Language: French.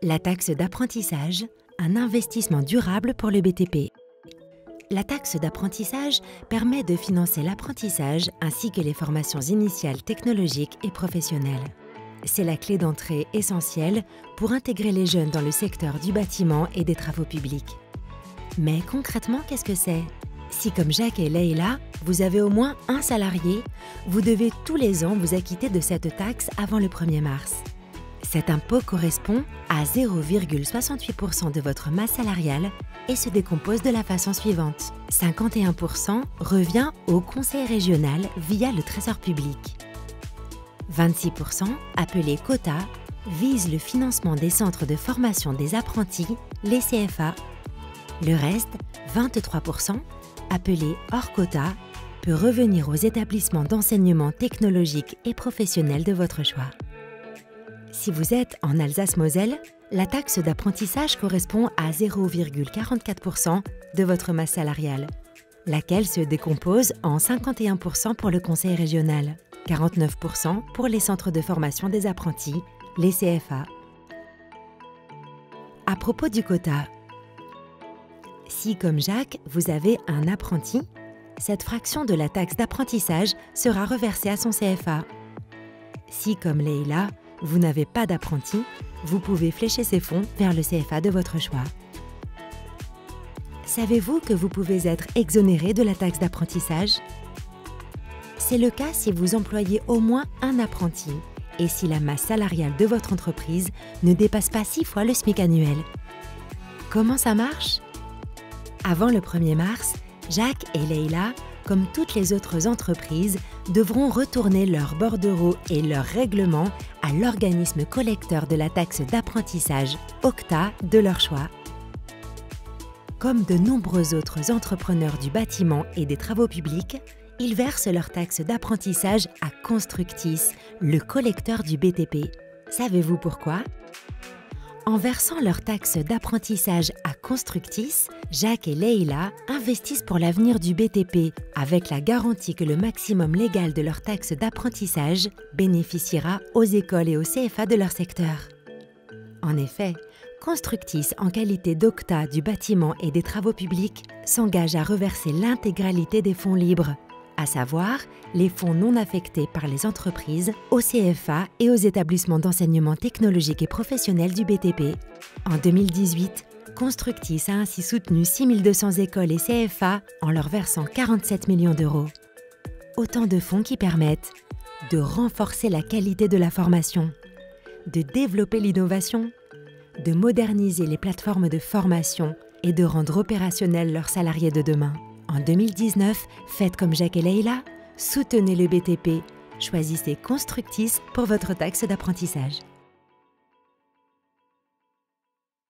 La taxe d'apprentissage, un investissement durable pour le BTP. La taxe d'apprentissage permet de financer l'apprentissage ainsi que les formations initiales technologiques et professionnelles. C'est la clé d'entrée essentielle pour intégrer les jeunes dans le secteur du bâtiment et des travaux publics. Mais concrètement, qu'est-ce que c'est? Si, comme Jacques et Leïla, vous avez au moins un salarié, vous devez tous les ans vous acquitter de cette taxe avant le 1er mars. Cet impôt correspond à 0,68% de votre masse salariale et se décompose de la façon suivante. 51% revient au conseil régional via le Trésor public. 26%, appelé quota, vise le financement des centres de formation des apprentis, les CFA. Le reste, 23%, appelé hors quota, peut revenir aux établissements d'enseignement technologique et professionnel de votre choix. Si vous êtes en Alsace-Moselle, la taxe d'apprentissage correspond à 0,44% de votre masse salariale, laquelle se décompose en 51% pour le conseil régional, 49% pour les centres de formation des apprentis, les CFA. À propos du quota, si, comme Jacques, vous avez un apprenti, cette fraction de la taxe d'apprentissage sera reversée à son CFA. Si, comme Leïla, vous n'avez pas d'apprenti, vous pouvez flécher ces fonds vers le CFA de votre choix. Savez-vous que vous pouvez être exonéré de la taxe d'apprentissage? C'est le cas si vous employez au moins un apprenti et si la masse salariale de votre entreprise ne dépasse pas 6 fois le SMIC annuel. Comment ça marche? Avant le 1er mars, Jacques et Leïla, comme toutes les autres entreprises, devront retourner leurs bordereaux et leurs règlements à l'organisme collecteur de la taxe d'apprentissage, OCTA, de leur choix. Comme de nombreux autres entrepreneurs du bâtiment et des travaux publics, ils versent leur taxe d'apprentissage à Constructis, le collecteur du BTP. Savez-vous pourquoi? En versant leur taxe d'apprentissage à Constructis, Jacques et Leïla investissent pour l'avenir du BTP avec la garantie que le maximum légal de leur taxe d'apprentissage bénéficiera aux écoles et aux CFA de leur secteur. En effet, Constructis, en qualité d'OCTA du bâtiment et des travaux publics, s'engage à reverser l'intégralité des fonds libres, à savoir les fonds non affectés par les entreprises, aux CFA et aux établissements d'enseignement technologique et professionnel du BTP. En 2018, Constructis a ainsi soutenu 6200 écoles et CFA en leur versant 47 millions d'euros. Autant de fonds qui permettent de renforcer la qualité de la formation, de développer l'innovation, de moderniser les plateformes de formation et de rendre opérationnels leurs salariés de demain. En 2019, faites comme Jacques et Leïla, soutenez le BTP, choisissez Constructis pour votre taxe d'apprentissage.